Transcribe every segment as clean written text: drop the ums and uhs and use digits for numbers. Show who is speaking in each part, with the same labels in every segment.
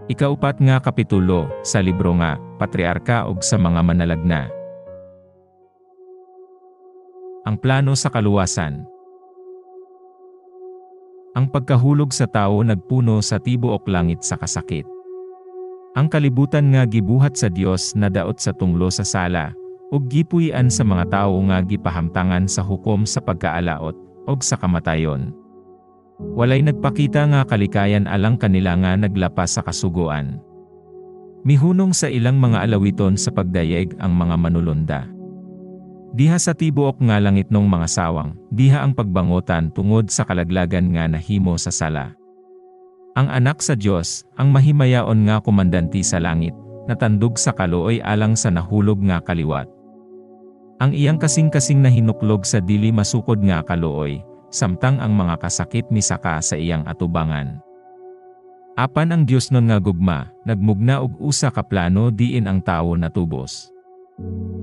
Speaker 1: Ikaupat nga kapitulo, sa libro nga, Patriarka ug sa mga manalagna. Ang plano sa kaluwasan. Ang pagkahulog sa tao nagpuno sa tibuok langit sa kasakit. Ang kalibutan nga gibuhat sa Dios na daot sa tunglo sa sala, ug gipuy-an sa mga tao nga gipahamtangan sa hukom sa pagkaalaot, ug sa kamatayon. Walay nagpakita nga kalikayan alang kanila nga naglapas sa kasuguan. Mihunong sa ilang mga alawiton sa pagdayeg ang mga manulunda. Diha sa tibuok nga langit nung mga sawang, diha ang pagbangotan tungod sa kalaglagan nga nahimo sa sala. Ang anak sa Dios, ang mahimayaon nga komandanti sa langit, natandog sa kaluoy alang sa nahulog nga kaliwat. Ang iyang kasing-kasing na hinuklog sa dili masukod nga kaluoy, samtang ang mga kasakit misaka sa iyang atubangan. Apan ang Dios nun nga gugma, nagmugna og usa ka plano diin ang tawo natubos.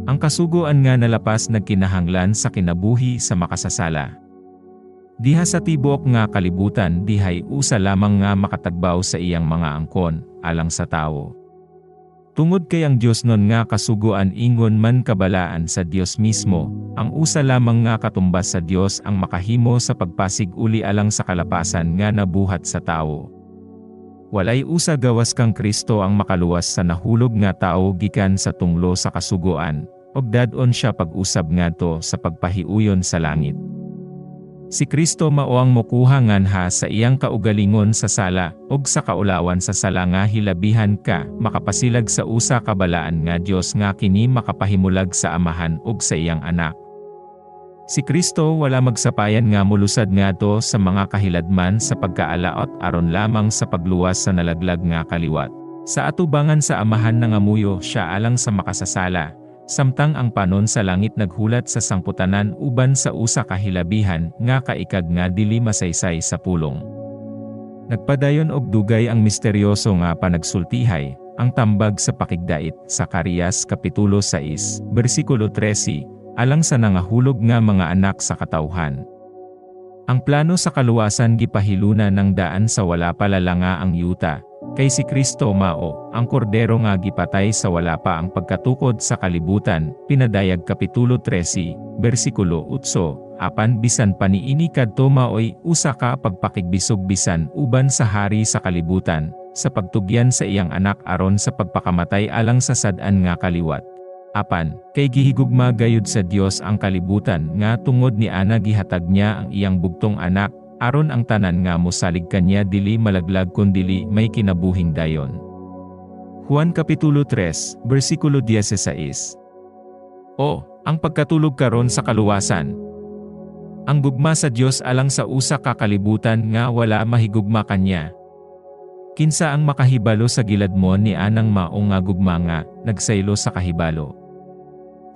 Speaker 1: Ang kasugoan nga nalapas nagkinahanglan sa kinabuhi sa makasasala. Diha sa tibuok nga kalibutan dihay usa lamang nga makatagbaw sa iyang mga angkon, alang sa tawo. Tungod kay ang Dios nun nga kasugoan ingon man kabalaan sa Dios mismo, ang usa lamang nga katumbas sa Dios ang makahimo sa pagpasig uli alang sa kalapasan nga nabuhat sa tawo. Walay usa gawas kang Kristo ang makaluwas sa nahulog nga tawo gikan sa tunglo sa kasugoan, ug dadon siya pag-usab ngadto sa pagpahiuyon sa langit. Si Kristo mao ang mokuha nganha sa iyang kaugalingon sa sala, ug sa kaulawan sa sala nga hilabihan ka, makapasilag sa usa ka balaan nga Dios nga kini makapahimulag sa amahan ug sa iyang anak. Si Kristo wala magsapayan nga molusad ngadto sa mga kahiladman sa pagkaalaot aron lamang sa pagluwas sa nalaglag nga kaliwat. Sa atubangan sa amahan nangamuyo siya alang sa makasasala. Samtang ang panon sa langit naghulat sa sangputanan uban sa usa ka hilabihan nga kaikag nga dili masaysay sa pulong. Nagpadayon og dugay ang misteryoso nga panagsultihay, ang tambag sa pakigdait, Zacarias kapitulo 6, bersikulo 13, alang sa nangahulog nga mga anak sa katawhan. Ang plano sa kaluwasan gipahiluna ng daan sa wala palalanga ang yuta. Kay si Kristo mao, ang kordero nga gipatay sa wala pa ang pagkatukod sa kalibutan, pinadayag kapitulo 13, bersikulo 8, apan bisan paniini kadto maoy usa ka pagpakigbisog bisan uban sa hari sa kalibutan, sa pagtugyan sa iyang anak aron sa pagpakamatay alang sa sad-an nga kaliwat. Apan, kay gihigugma gayud sa Dios ang kalibutan nga tungod ni ana gihatag niya ang iyang bugtong anak, aron ang tanan nga mosalig kanya dili malaglag kundili may kinabuhing dayon. Juan kapitulo 3, bersikulo 16. O, ang pagkatulog karon sa kaluwasan. Ang gugma sa Dios alang sa usa ka kalibutan nga wala mahigugma kanya. Kinsa ang makahibalo sa gilad mo ni anang mao nga gugma nga nagsaylo sa kahibalo.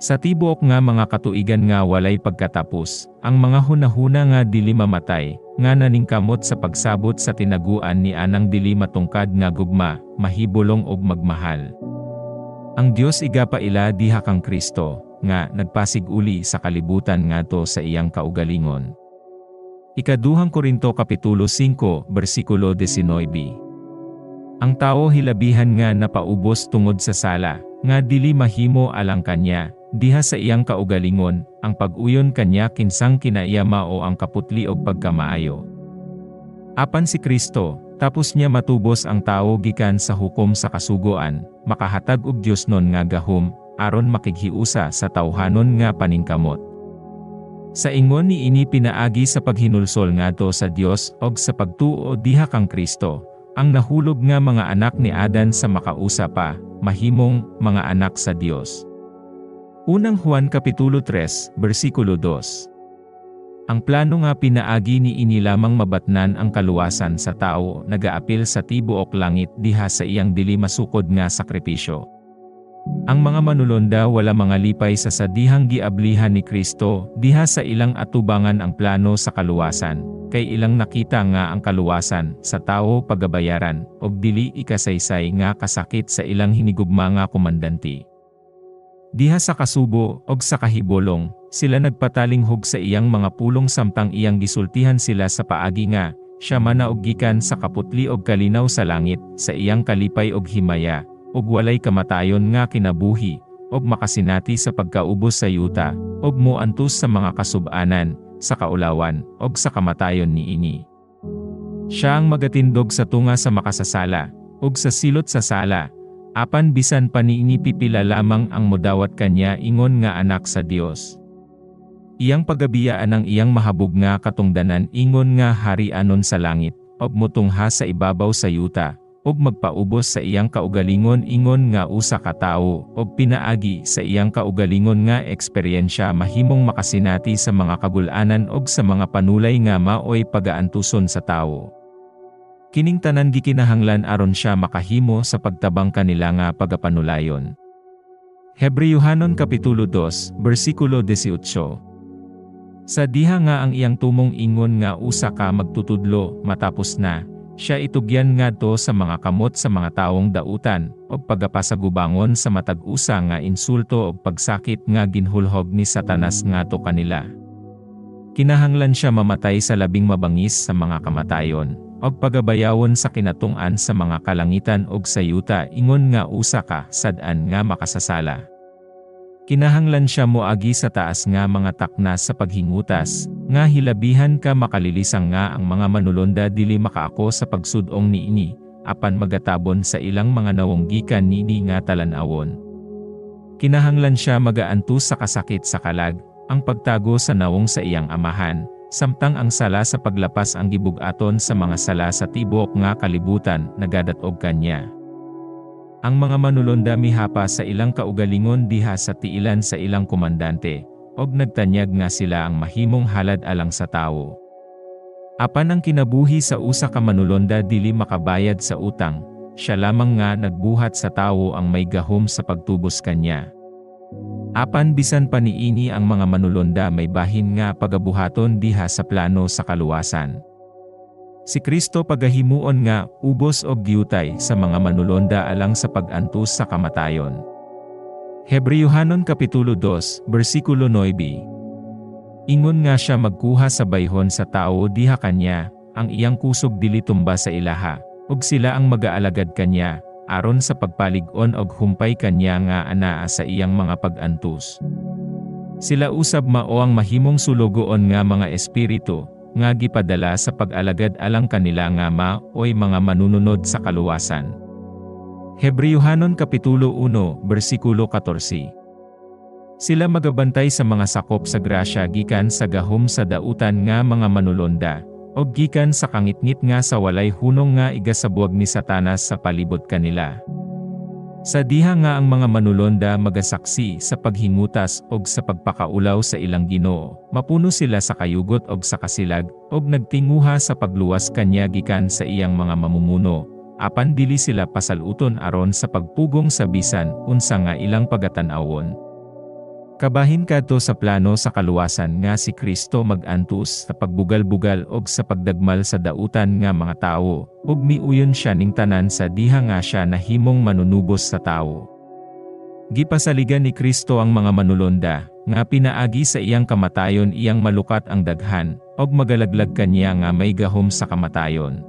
Speaker 1: Sa tibuok nga mga katuigan nga walay pagkatapos, ang mga hunahuna nga dili mamatay, nga naningkamot sa pagsabot sa tinaguan ni anang dili matungkad nga gugma, mahibulong og magmahal. Ang Dios igapaila diha kang Kristo, nga nagpasig uli sa kalibutan ngadto sa iyang kaugalingon. Ikaduhang Korinto kapitulo 5, bersikulo 19. Ang tao hilabihan nga napaubos tungod sa sala, nga dili mahimo alang kanya, diha sa iyang kaugalingon, ang pag-uyon kanya kinsang kinaiya mao ang kaputli og pagkamaayo. Apan si Kristo, tapos niya matubos ang tao gikan sa hukom sa kasugoan, makahatag og Dios nun nga gahom, aron makighiusa sa tawhanon nga paningkamot. Sa ingon ni ini pinaagi sa paghinulsol ngadto sa Dios og sa pagtuo diha kang Kristo, ang nahulog nga mga anak ni Adan sa makausa pa, mahimong mga anak sa Dios. Unang Juan kapitulo 3, bersikulo 2. Ang plano nga pinaagi ni ini lamang mabatnan ang kaluwasan sa tao nagaapil sa tibuok langit diha sa iyang dili masukod nga sakripisyo. Ang mga manulonda wala mga lipay sa sadihang giablihan ni Kristo diha sa ilang atubangan ang plano sa kaluwasan, kay ilang nakita nga ang kaluwasan sa tao pagabayaran og dili ikasaysay nga kasakit sa ilang hinigugma nga komandanti. Diha sa kasubo og sa kahibolong, sila nagpatalinghog sa iyang mga pulong samtang iyang gisultihan sila sa paagi nga, siya man na og gikan sa kaputli og kalinaw sa langit, sa iyang kalipay og himaya, og walay kamatayon nga kinabuhi, og makasinati sa pagkaubos sa yuta, og moantos sa mga kasub-anan, sa kaulawan, og sa kamatayon niini. Siya ang magatindog sa tunga sa makasasala, og sa silot sa sala, apan bisan pa niini pipila lamang ang modawat kanya ingon nga anak sa Dios. Iyang pagabiyaan ang iyang mahabog nga katungdanan ingon nga harianon sa langit, og mutungha sa ibabaw sa yuta, og magpaubos sa iyang kaugalingon ingon nga usa ka tawo, og pinaagi sa iyang kaugalingon nga eksperyensya mahimong makasinati sa mga kagul-anan og sa mga panulay nga maoy pagaantuson sa tawo. Kining tanan gikinahanglan aron siya makahimo sa pagtabang kanila nga pagapanulayon. Hebreyuhanon Kapitulo 2, versikulo 18. Sa diha nga ang iyang tumong ingon nga usa ka magtutudlo matapos na, siya itugyan ngadto sa mga kamot sa mga taong dautan, og pagapasagubangon sa matag-usa nga insulto og pagsakit nga ginhulhog ni Satanas ngadto kanila. Kinahanglan siya mamatay sa labing mabangis sa mga kamatayon, og pagabayawon sa kinatung-an sa mga kalangitan og sa yuta ingon nga usa ka sad-an nga makasasala. Kinahanglan siya moagi sa taas nga mga taknas sa paghingutas, nga hilabihan ka makalilisang nga ang mga manulonda dili makaako sa pagsudong niini, apan magatabon sa ilang mga nawonggikan niini nga talan-awon. Kinahanglan siya magaantus sa kasakit sa kalag, ang pagtago sa nawong sa iyang amahan, samtang ang sala sa paglapas ang gibug-aton sa mga sala sa tibok nga kalibutan nagadat-og kanya. Ang mga manulonda mihapa sa ilang kaugalingon diha sa tiilan sa ilang komandante, og nagtanyag nga sila ang mahimong halad alang sa tawo. Apan ang kinabuhi sa usa ka manulonda dili makabayad sa utang, siya lamang nga nagbuhat sa tawo ang may gahom sa pagtubos kanya. Apan bisan pa niini ang mga manulonda may bahin nga pagabuhaton diha sa plano sa kaluwasan. Si Kristo pagahimuon nga ubos og giyutay sa mga manulonda alang sa pag-antus sa kamatayon. Hebreyuhanon Kapitulo 2, versikulo 9. Ingon nga siya magkuha sa bayhon sa tao diha kanya, ang iyang kusog dili tumba sa ilaha, ug sila ang magaalagad kanya, aron sa pagpalig-on og humpay kanya nga anaa sa iyang mga pag-antus. Sila usab mao ang mahimong sulugoon nga mga espiritu, nga gipadala sa pag-alagad alang kanila nga maoy mga manununod sa kaluwasan. Hebreyuhanon Kapitulo 1, versikulo 14. Sila magabantay sa mga sakop sa grasya gikan sa gahom sa dautan nga mga manulonda, o gikan sa kangitngit nga sa walay hunong nga igasabuag ni Satanas sa palibot kanila. Sa diha nga ang mga manulonda magasaksi sa paghingutas og sa pagpakaulaw sa ilang Ginoo, mapuno sila sa kayugot og sa kasilag, og nagtinguha sa pagluwas kanya gikan sa iyang mga mamumuno, apan dili sila pasaluton aron sa pagpugong sa bisan unsa nga ilang pagatan-awon. Kabahin kadto sa plano sa kaluwasan nga si Kristo mag-antus sa pagbugal-bugal og sa pagdagmal sa dautan nga mga tawo, ug miuyon siya ning tanan sa diha nga siya nahimong manunubos sa tawo. Gipasaligan ni Kristo ang mga manulonda, nga pinaagi sa iyang kamatayon iyang malukat ang daghan, og magalaglag kanya nga may gahom sa kamatayon.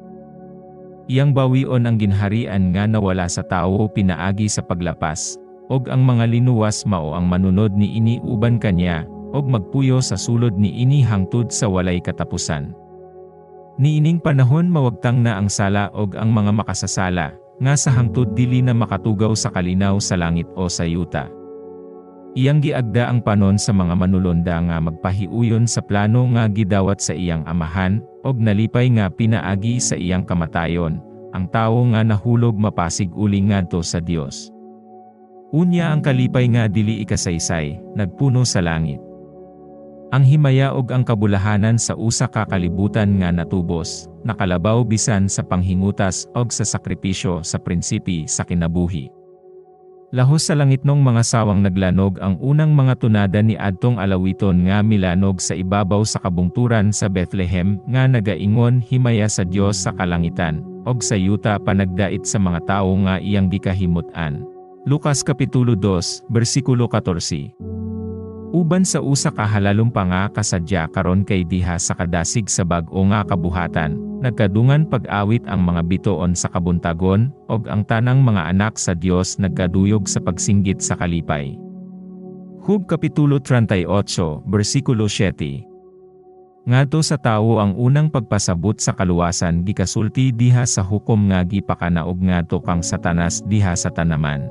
Speaker 1: Iyang bawion ang ginharian nga nawala sa tawo pinaagi sa paglapas, og ang mga linuwas mao ang manunod ni ini uban kanya, og magpuyo sa sulod ni ini hangtod sa walay katapusan. Niining panahon mawagtang na ang sala og ang mga makasasala, nga sa hangtod dili na makatugaw sa kalinaw sa langit o sa yuta. Iyang giagda ang panon sa mga manulonda nga magpahiuyon sa plano nga gidawat sa iyang amahan, og nalipay nga pinaagi sa iyang kamatayon, ang tawo nga nahulog mapasig uli ngadto sa Dios. Unya ang kalipay nga dili ikasaysay, nagpuno sa langit. Ang himaya og ang kabulahanan sa usa ka kalibutan nga natubos, nakalabaw bisan sa panghingutas og sa sakripisyo sa prinsipi sa kinabuhi. Lahos sa langitnong mga sawang naglanog ang unang mga tunada ni adtong alawiton nga milanog sa ibabaw sa kabungturan sa Bethlehem nga nagaingon himaya sa Dios sa kalangitan, og sa yuta panagdait sa mga tawo nga iyang gikahimutan. Lucas Kapitulo 2, versikulo 14. Uban sa usa ka halalom pa nga kasadya karon kay diha sa kadasig sa bag-o nga kabuhatan, nagkadungan pag-awit ang mga bituon sa kabuntagon, og ang tanang mga anak sa Dios nagkaduyog sa pagsinggit sa kalipay. Hub Kapitulo 38, versikulo 7. Ngadto sa tawo ang unang pagpasabot sa kaluwasan gikasulti diha sa hukom nga gipakanaog ngadto kang Satanas diha sa tanaman.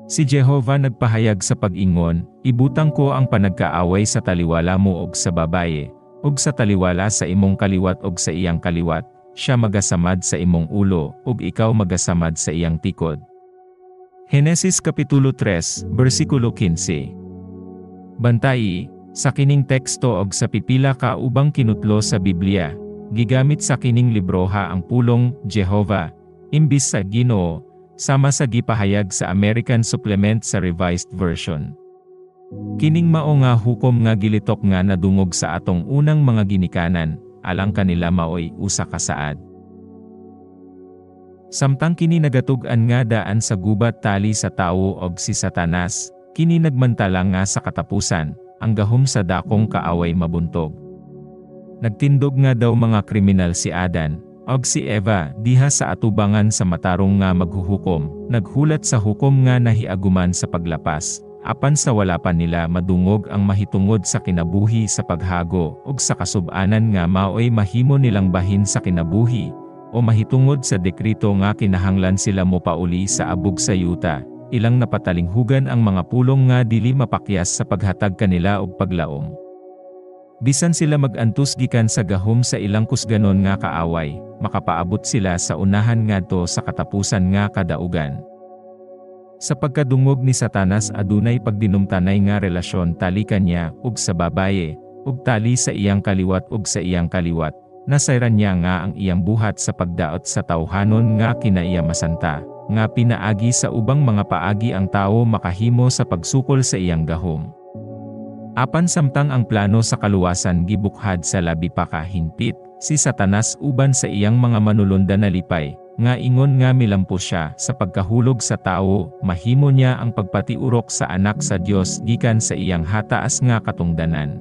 Speaker 1: Si Jehova nagpahayag sa pag-ingon, ibutang ko ang panagkaaway sa taliwala mo og sa babaye, og sa taliwala sa imong kaliwat og sa iyang kaliwat, siya magasamad sa imong ulo, og ikaw magasamad sa iyang tikod. Henesis Kapitulo 3, versikulo 15. Bantay, sa kining teksto og sa pipila ka ubang kinutlo sa Biblia, gigamit sa kining libroha ang pulong Jehova, imbis sa Ginoo, sama sa gipahayag sa American Supplement sa Revised Version. Kining mao nga hukom nga gilitok nga nadungog sa atong unang mga ginikanan, alang kanila maoy usa ka saad. Samtang kini nagatug-an nga daan sa gubat tali sa tawo og si Satanas, kini nagmantala nga sa katapusan, ang gahom sa dakong kaaway mabuntog. Nagtindog nga daw mga kriminal si Adan, og si Eva diha sa atubangan sa matarong nga maghuhukom, naghulat sa hukom nga nahiaguman sa paglapas, apan sa wala pa nila madungog ang mahitungod sa kinabuhi sa paghago, og sa kasub-anan nga maoy mahimo nilang bahin sa kinabuhi, o mahitungod sa dekreto nga kinahanglan sila mopauli sa abog sa yuta, ilang napatalinghugan ang mga pulong nga dili mapakyas sa paghatag kanila og paglaom. Bisan sila magantus gikan sa gahom sa ilang kusganon nga kaaway, makapaabot sila sa unahan ngadto sa katapusan nga kadaugan. Sa pagkadungog ni Satanas adunay pagdinumtanay nga relasyon tali kanya ug sa babaye, ug tali sa iyang kaliwat ug sa iyang kaliwat. Nasayran niya nga ang iyang buhat sa pagdaot sa tawhanon nga kinaiya masanta, nga pinaagi sa ubang mga paagi ang tao makahimo sa pagsukol sa iyang gahom. Apan samtang ang plano sa kaluwasan gibukhad sa labi pa ka hingpit, si Satanas uban sa iyang mga manulunda na lipay, nga ingon nga milampo siya sa pagkahulog sa tao, mahimo niya ang pagpatiurok sa anak sa Dios gikan sa iyang hataas nga katungdanan.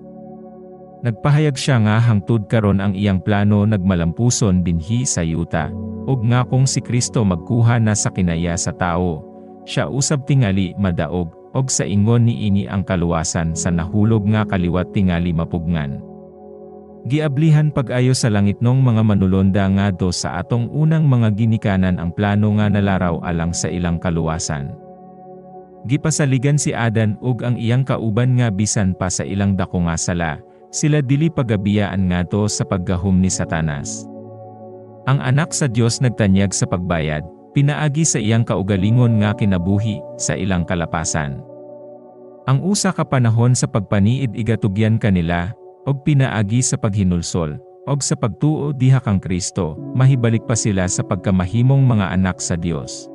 Speaker 1: Nagpahayag siya nga hangtod karon ang iyang plano nagmalampuson dinhi sa yuta, ug nga kung si Kristo magkuha na sa kinaya sa tao, siya usab tingali madaog, og sa ingon niini ang kaluwasan sa nahulog nga kaliwat tingali mapugngan. Giablihan pag-ayo sa langitnong mga manulonda ngadto sa atong unang mga ginikanan ang plano nga nalaraw alang sa ilang kaluwasan. Gipasaligan si Adan ug ang iyang kauban nga bisan pa sa ilang dako nga sala, sila dili pagabiyaan ngadto sa paggahom ni Satanas. Ang anak sa Dios nagtanyag sa pagbayad, pinaagi sa iyang kaugalingon nga kinabuhi sa ilang kalapasan. Ang usa ka panahon sa pagpaniid igatugyan kanila, og pinaagi sa paghinulsol, og sa pagtuo diha kang Kristo, mahibalik pa sila sa pagkamahimong mga anak sa Dios.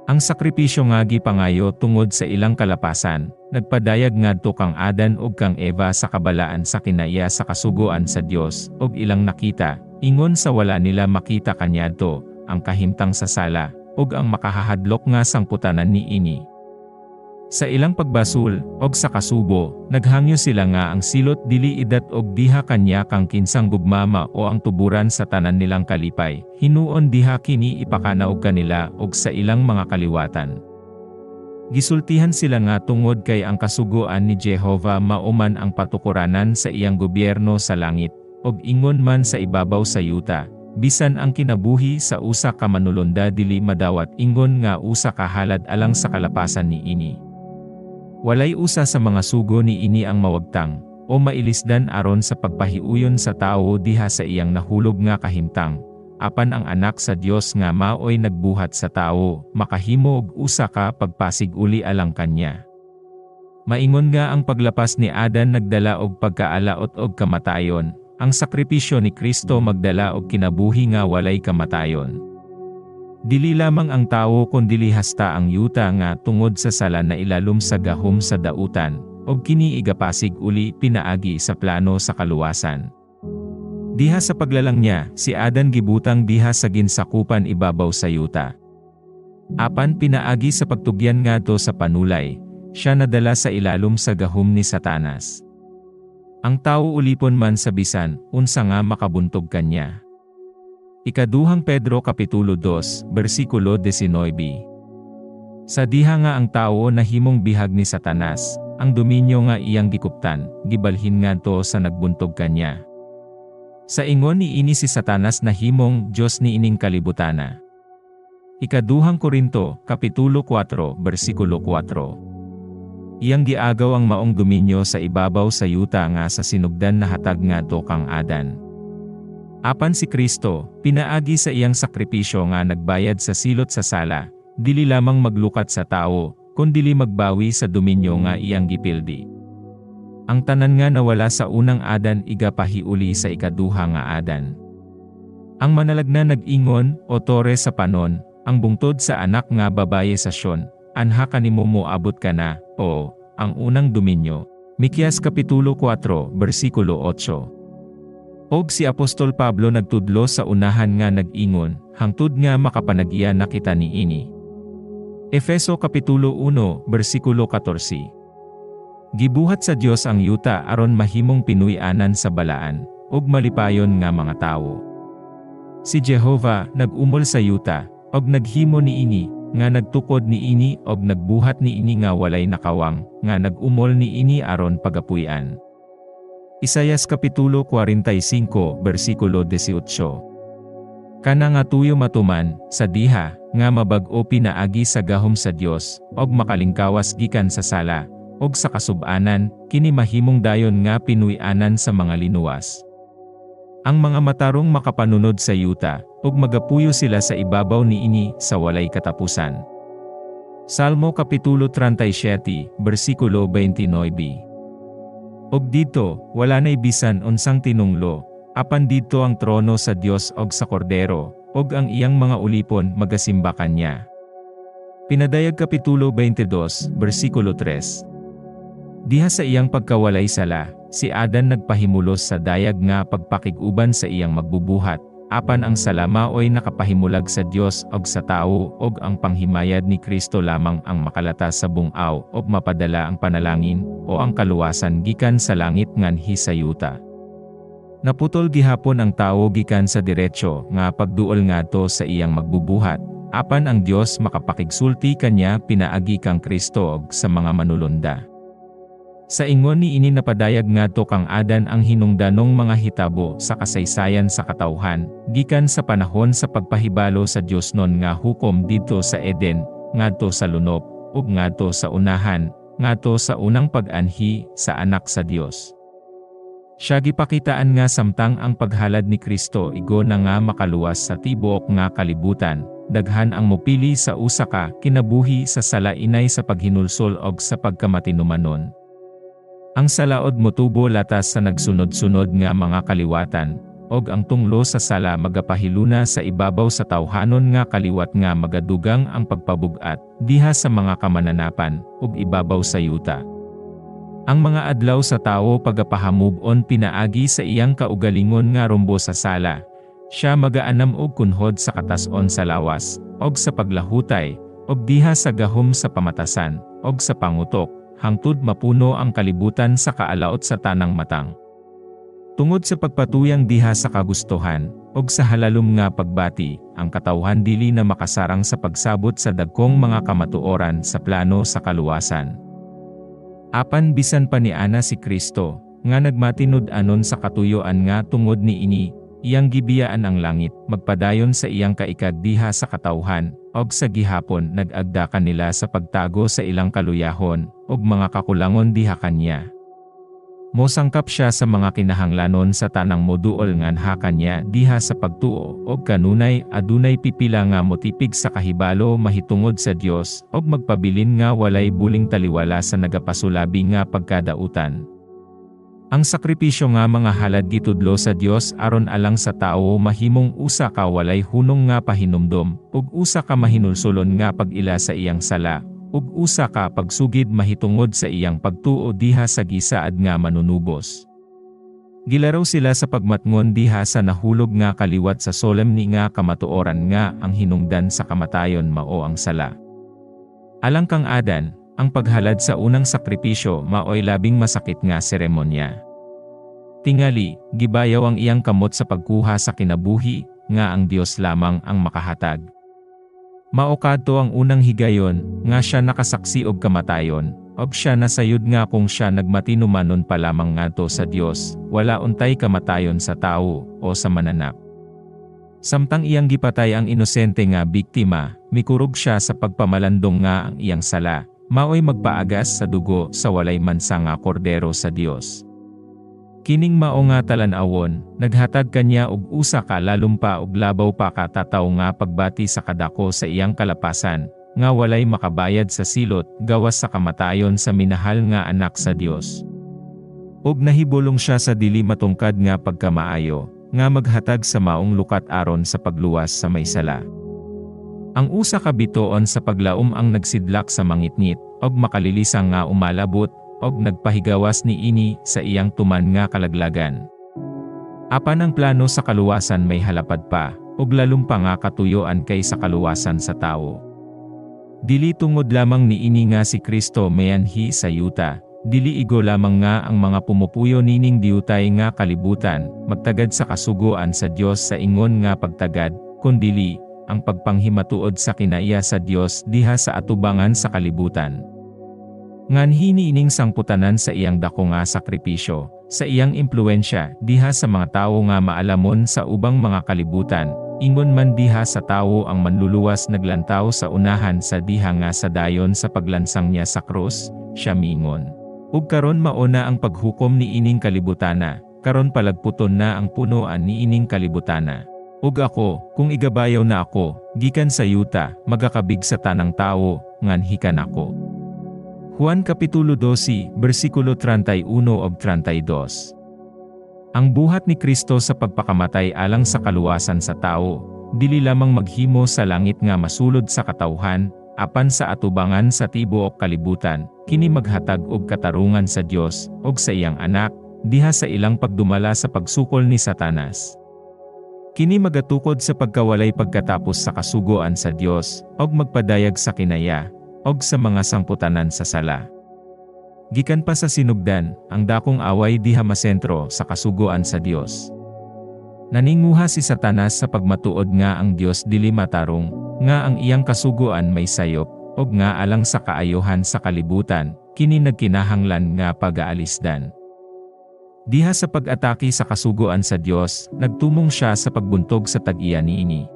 Speaker 1: Ang sakripisyo nga gipangayo tungod sa ilang kalapasan, nagpadayag ngadto kang Adan ug kang Eva sa kabalaan sa kinaiya sa kasugoan sa Dios, og ilang nakita, ingon sa wala nila makita kanyadto, ang kahimtang sa sala, ug ang makahahadlok nga sangputanan niini. Sa ilang pagbasul, og sa kasubo, naghangyo sila nga ang silot dili idat og diha kanya kang kinsang gugmama o ang tuburan sa tanan nilang kalipay, hinuon diha kini ipakanaog kanila og sa ilang mga kaliwatan. Gisultihan sila nga tungod kay ang kasugoan ni Jehova mauman ang patukuranan sa iyang gobyerno sa langit, og ingon man sa ibabaw sa yuta, bisan ang kinabuhi sa usa ka manulonda dili madawat ingon nga usa ka halad alang sa kalapasan niini. Walay usa sa mga sugo niini ang mawagtang, o mailisdan aron sa pagpahiuyon sa tao diha sa iyang nahulog nga kahimtang, apan ang anak sa Dios nga maoy nagbuhat sa tao, makahimo og usa ka pagpasig uli alang kanya. Maingon nga ang paglapas ni Adan nagdala og pagkaalaot og kamatayon, ang sakripisyo ni Kristo magdala og kinabuhi nga walay kamatayon. Dili lamang ang tao kundi hasta ang yuta nga tungod sa sala na ilalom sa gahom sa dautan, og kini igapasig uli pinaagi sa plano sa kaluwasan. Diha sa paglalang niya, si Adan gibutang diha sa ginsakupan ibabaw sa yuta. Apan pinaagi sa pagtugyan ngadto sa panulay, siya nadala sa ilalom sa gahom ni Satanas. Ang tao ulipon man sa bisan, unsa nga makabuntog kanya. Ikaduhang Pedro Kapitulo 2, versikulo 19. Sa diha nga ang tao nahimong bihag ni Satanas, ang dominyo nga iyang gikuptan, gibalhin nga to sa nagbuntog kanya. Sa ingon ni ini si Satanas nahimong Diyos ni ining kalibutana. Ikaduhang Korinto, Kapitulo 4, versikulo 4. Iyang giagaw ang maong dominyo sa ibabaw sa yuta nga sa sinugdan na hatag nga to kang Adan. Apan si Kristo, pinaagi sa iyang sakripisyo nga nagbayad sa silot sa sala, dili lamang maglukat sa tao, kundili magbawi sa dominyo nga iyang gipildi. Ang tanan nga nawala sa unang Adan igapahiuli sa ikaduha nga Adan. Ang manalagna nag-ingon, o tore sa panon, ang bungtod sa anak nga babaye sa Syon, anha kanimo moabot ka na, o, ang unang dominyo. Mikias Kapitulo 4, versikulo 8. Og si Apostol Pablo nagtudlo sa unahan nga nag-ingon, hangtud nga makapanag-iya na kita ni ini. Efeso Kapitulo 1, versikulo 14. Gibuhat sa Dios ang yuta aron mahimong pinuy-anan sa balaan, ug malipayon nga mga tawo. Si Jehovah nag-umol sa yuta, og naghimo ni ini, nga nagtukod ni ini og nagbuhat ni ini nga walay nakawang, nga nag-umol ni ini aron pagapuy-an. Isayas Kapitulo 45, versikulo 18. Kana nga tuyo matuman, sa diha, nga mabag-o pinaagi sa gahom sa Dios, og makalingkawas gikan sa sala, og sa kasub-anan, kini mahimong dayon nga pinuy-anan sa mga linuwas. Ang mga matarong makapanunod sa yuta, og magapuyo sila sa ibabaw ni ini sa walay katapusan. Salmo Kapitulo 37, versikulo 29. Og dito, wala na'y bisan unsang tinunglo, apan dito ang trono sa Dios og sa Kordero, og ang iyang mga ulipon magasimba kanya. Pinadayag Kapitulo 22, versikulo 3. Diha sa iyang pagkawalay sala, si Adan nagpahimulos sa dayag nga pagpakig-uban sa iyang magbubuhat, apan ang sala maoy nakapahimulag sa Dios og sa tao, og ang panghimayad ni Kristo lamang ang makalata sa bung-aw og mapadala ang panalangin o ang kaluwasan gikan sa langit nganhi sa yuta. Naputol gihapon ang tao gikan sa diretsyo nga pagduol ngadto sa iyang magbubuhat, apan ang Dios makapakigsulti kanya pinaagi kang Kristo og sa mga manulunda. Sa ingon ni ini napadayag ngadto kang Adan ang hinungdanong mga hitabo sa kasaysayan sa katawhan, gikan sa panahon sa pagpahibalo sa Dios non nga hukom didto sa Eden, ngadto sa lunop, ug ngadto sa unahan, ngadto sa unang pag-anhi sa anak sa Dios. Siya gipakitaan nga samtang ang paghalad ni Kristo igo na nga makaluwas sa tibuok nga kalibutan, daghan ang mopili sa usa ka kinabuhi sa sala inay sa paghinulsol og sa pagkamatinumanon. Ang salaod motubo latas sa nagsunod-sunod nga mga kaliwatan, og ang tunglo sa sala magapahiluna sa ibabaw sa tawhanon nga kaliwat nga magadugang ang pagpabugat, diha sa mga kamananapan, ug ibabaw sa yuta. Ang mga adlaw sa tao pagapahamove-on pinaagi sa iyang kaugalingon nga rumbo sa sala, siya magaanam og kunhod sa katas-on sa lawas, og sa paglahutay, og diha sa gahom sa pamatasan, og sa pangutok, hangtud mapuno ang kalibutan sa kaalaot sa tanang matang. Tungod sa pagpatuyang diha sa kagustuhan, og sa halalom nga pagbati, ang katawhan dili na makasarang sa pagsabot sa dagkong mga kamatuoran sa plano sa kaluwasan. Apan bisan pa ni ana si Kristo, nga nagmatinud-anon sa katuyoan nga tungod ni ini, iyang gibiyaan ang langit, magpadayon sa iyang kaikag diha sa katawhan, og sa gihapon nag-agda kanila sa pagtago sa ilang kaluyahon, og mga kakulangon diha kanya. Mosangkap siya sa mga kinahanglanon sa tanang moduol nganha kanya diha sa pagtuo, og kanunay adunay pipila nga motipig sa kahibalo mahitungod sa Dios, og magpabilin nga walay buling taliwala sa nagapasulabi nga pagkadautan. Ang sakripisyo nga mga halad gitudlo sa Dios aron alang sa tao mahimong usa ka walay hunong nga pahinumdom, ug usa ka mahinulsulon nga pag-ila sa iyang sala, ug usa ka pagsugid mahitungod sa iyang pagtuo diha sa gisaad nga manunubos. Gilaraw sila sa pagmatngon diha sa nahulog nga kaliwat sa solemni nga kamatuoran nga ang hinungdan sa kamatayon mao ang sala. Alang kang Adan, ang paghalad sa unang sakripisyo maoy labing masakit nga seremonya. Tingali, gibayaw ang iyang kamot sa pagkuha sa kinabuhi, nga ang Dios lamang ang makahatag. Mao kadto ang unang higayon, nga siya nakasaksi og kamatayon, og siya nasayod nga kung siya nagmatinumanon pa lamang ngadto sa Dios, wala untay kamatayon sa tawo o sa mananap. Samtang iyang gipatay ang inosente nga biktima, mikurog siya sa pagpamalandong nga ang iyang sala, maoy magpaagas sa dugo sa walay mansa nga kordero sa Dios. Kining mao nga talan-awon, naghatag kanya og usa ka lalom pa og labaw pa ka tataw nga pagbati sa kadako sa iyang kalapasan, nga walay makabayad sa silot gawas sa kamatayon sa minahal nga anak sa Dios. Og nahibulong siya sa dili matungkad nga pagkamaayo, nga maghatag sa maong lukat aron sa pagluwas sa may sala. Ang usa ka bituon sa paglaom ang nagsidlak sa mangitngit, og makalilisang nga umalabot, og nagpahigawas ni ini sa iyang tuman nga kalaglagan. Apan ang plano sa kaluwasan may halapad pa, og lalong pa nga katuyoan kay sa kaluwasan sa tao. Dili tungod lamang ni ini nga si Kristo mayanhi sa yuta, dili igo lamang nga ang mga pumupuyo nining diutay nga kalibutan, magtagad sa kasugoan sa Dios sa ingon nga pagtagad, kundili, ang pagpanghimatuod sa kinaiya sa Dios diha sa atubangan sa kalibutan. Nganhi niining sangputanan sa iyang dako nga sakripisyo, sa iyang impluensya diha sa mga tawo nga maalamon sa ubang mga kalibutan, ingon man diha sa tawo ang manluluwas naglantaw sa unahan sa diha nga sa dayon sa paglansang niya sa krus, siya mingon. Ug karon mauna ang paghukom ni ining kalibutana, karon palagputon na ang punoan ni ining kalibutana. Ug ako, kung igabayaw na ako, gikan sa yuta, magakabig sa tanang tawo, nganhikan ako. Juan Kapitulo 12, versikulo 31 ug 32. Ang buhat ni Kristo sa pagpakamatay alang sa kaluwasan sa tao, dili lamang maghimo sa langit nga masulod sa katawhan, apan sa atubangan sa tibuok kalibutan, kini maghatag og katarungan sa Dios ug sa iyang anak, diha sa ilang pagdumala sa pagsukol ni Satanas. Kini magatukod sa pagkawalay pagkatapos sa kasugoan sa Dios, ug magpadayag sa kinaya, og sa mga sangputanan sa sala. Gikan pa sa sinugdan, ang dakong away diha masentro sa kasugoan sa Dios. Naninguha si Satanas sa pagmatuod nga ang Dios dili matarong, nga ang iyang kasugoan may sayop, og nga alang sa kaayohan sa kalibutan, kini nagkinahanglan nga pag-aalisdan. Diha sa pag-atake sa kasugoan sa Dios, nagtumong siya sa pagbuntog sa tag-iya niini.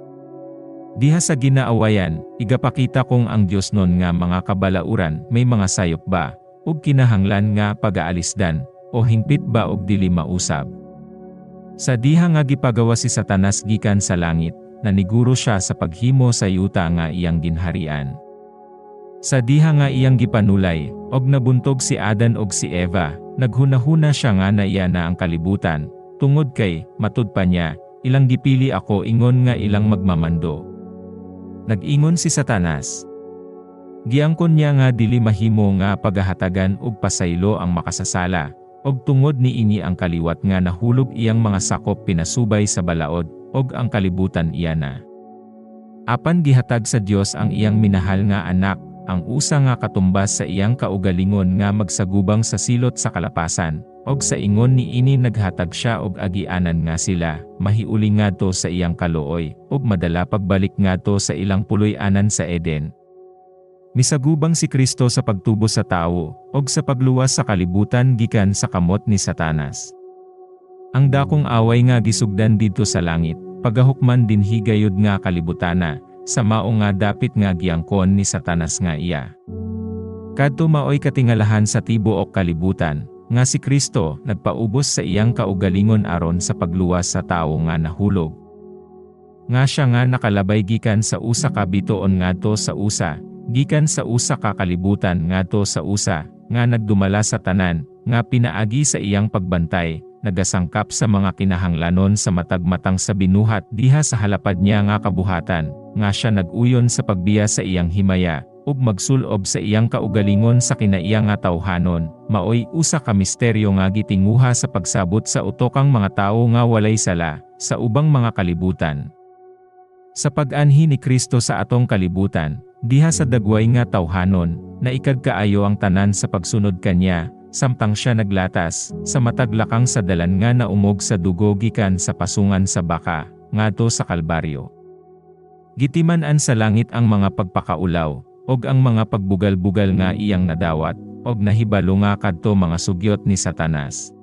Speaker 1: Diha sa ginaawayan, igapakita kong ang Dios nun nga mga kabalauran may mga sayop ba, ug kinahanglan nga pag-aalisdan, o hingpit ba og dili mausab. Sa diha nga gipagawa si Satanas gikan sa langit, naniguro siya sa paghimo sa yuta nga iyang ginharian. Sa diha nga iyang gipanulay, og nabuntog si Adan og si Eva, naghunahuna siya nga na iya na ang kalibutan, tungod kay, matud pa niya, ilang gipili ako ingon nga ilang magmamando. Nag-ingon si Satanas. Giangkon niya nga dili mahimo nga paghahatagan og pasaylo ang makasasala, og tungod ni ini ang kaliwat nga nahulog iyang mga sakop pinasubay sa balaod, og ang kalibutan iyana. Apan gihatag sa Dios ang iyang minahal nga anak, ang usa nga katumbas sa iyang kaugalingon nga magsagubang sa silot sa kalapasan, og sa ingon ni ini naghatag siya og agianan nga sila, mahiuli ngadto sa iyang kaluoy, og madala pagbalik ngadto sa ilang puloy-anan sa Eden. Misagubang si Kristo sa pagtubo sa tawo, og sa pagluwas sa kalibutan gikan sa kamot ni Satanas. Ang dakong away nga gisugdan didto sa langit, pagahukman din higayod nga kalibutana, sa mao nga dapit nga giangkon ni Satanas nga iya. Kadto maoy katingalahan sa tibuok kalibutan, nga si Kristo nagpaubos sa iyang kaugalingon aron sa pagluwas sa tawo nga nahulog. Nga siya nga nakalabay gikan sa usa ka bituon ngadto sa usa, gikan sa usa ka kalibutan ngadto sa usa, nga nagdumala sa tanan, nga pinaagi sa iyang pagbantay, nagasangkap sa mga kinahanglanon sa matag-matang sa binuhat diha sa halapad niya nga kabuhatan, nga siya nag-uyon sa pagbiya sa iyang himaya, ug magsulob sa iyang kaugalingon sa kinaiya nga tawhanon, maoy usa ka misteryo nga gitinguha sa pagsabot sa utokang mga tawo nga walay sala, sa ubang mga kalibutan. Sa pag-anhi ni Kristo sa atong kalibutan, diha sa dagway nga tawhanon, naikag kaayo ang tanan sa pagsunod kanya, samtang siya naglatas, sa mataglakang sa dalan nga naumog sa dugo gikan sa pasungan sa baka, ngadto sa Kalbaryo. Gitiman-an sa langit ang mga pagpakaulaw, og ang mga pagbugal-bugal nga iyang nadawat, og nahibalo nga kadto mga sugyot ni Satanas.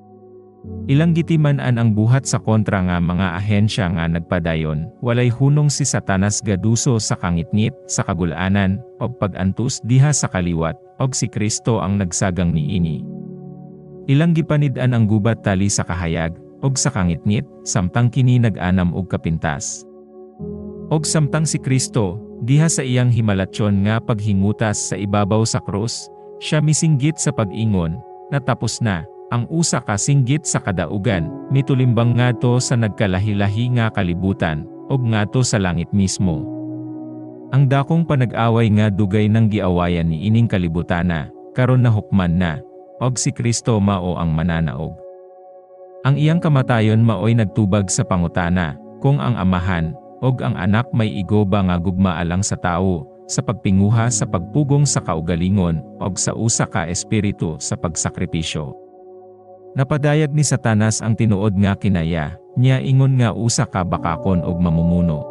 Speaker 1: Ilang gitiman-an ang buhat sa kontra nga mga ahensya nga nagpadayon, walay hunong si Satanas gaduso sa kangitngit, sa kagulanan, og pag-antus diha sa kaliwat, og si Kristo ang nagsagang niini. Ilang gipanid-an ang gubat tali sa kahayag, og sa kangitngit, samtang kini nag-anam og kapintas. Og samtang si Kristo, diha sa iyang himalatyon nga paghingutas sa ibabaw sa krus, siya misinggit sa pag-ingon, natapos na. Ang usa ka singgit sa kadaugan, mitulimbang ngadto sa nagkalahi-lahi nga kalibutan, og ngadto sa langit mismo. Ang dakong panag-away nga dugay ng giawayan ni ining kalibutana, karon nahukman na, og si Kristo mao ang mananaog. Ang iyang kamatayon maoy nagtubag sa pangutana, kung ang amahan, og ang anak may igoba nga gugma alang sa tao, sa pagpinguha sa pagpugong sa kaugalingon, og sa usa ka espiritu sa pagsakripisyo. Napadayag ni Satanas ang tinuod nga kinaya, niya ingon nga usa ka bakakon og mamumuno.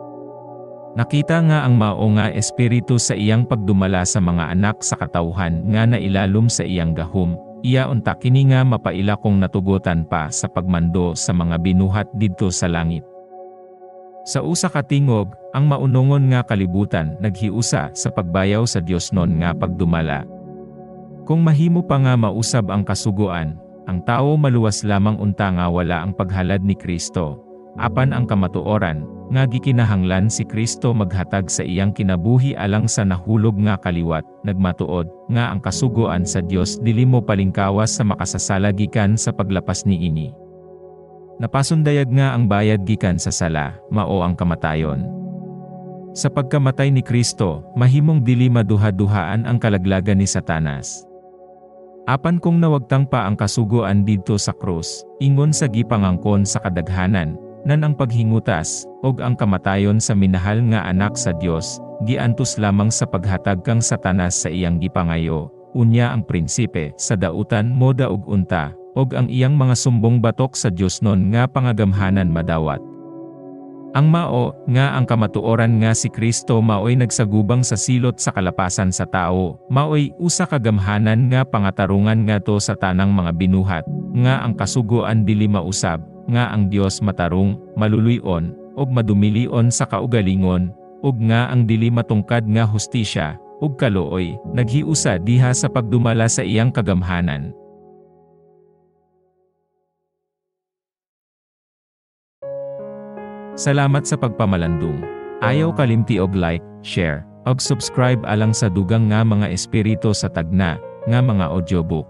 Speaker 1: Nakita nga ang mao nga espiritu sa iyang pagdumala sa mga anak sa katawhan nga nailalom sa iyang gahom, iya unta kini nga mapaila kong natugutan pa sa pagmando sa mga binuhat didto sa langit. Sa usa ka tingog, ang maunongon nga kalibutan naghiusa sa pagbayaw sa Dios non nga pagdumala. Kung mahimo pa nga mausab ang kasuguan, ang tao maluwas lamang unta nga wala ang paghalad ni Kristo, apan ang kamatuoran, nga gikinahanglan si Kristo maghatag sa iyang kinabuhi alang sa nahulog nga kaliwat, nagmatuod, nga ang kasuguan sa Dios dili mo palingkawas sa makasasala gikan sa paglapas niini. Napasundayag nga ang bayad gikan sa sala, mao ang kamatayon. Sa pagkamatay ni Kristo, mahimong dili maduha-duhaan ang kalaglagan ni Satanas. Apan kung nawagtang pa ang kasuguan didto sa krus, ingon sa gipangangkon sa kadaghanan, nan ang paghingutas, og ang kamatayon sa minahal nga anak sa Dios, giantos lamang sa paghatag kang Satanas sa iyang gipangayo, unya ang prinsipe sa dautan moda og unta, og ang iyang mga sumbong batok sa Dios non nga pangagamhanan madawat. Ang mao, nga ang kamatuoran nga si Kristo maoy nagsagubang sa silot sa kalapasan sa tao, maoy usa ka gamhanan nga pangatarungan ngadto sa tanang mga binuhat, nga ang kasugoan dili mausab, nga ang Dios matarong, maluluyon, og madumilion sa kaugalingon, ug nga ang dili matungkad nga hustisya, ug kalooy, naghiusa diha sa pagdumala sa iyang kagamhanan. Salamat sa pagpamalandong. Ayaw kalimti og like, share, og subscribe alang sa dugang nga mga espiritu sa tagna, nga mga audiobook.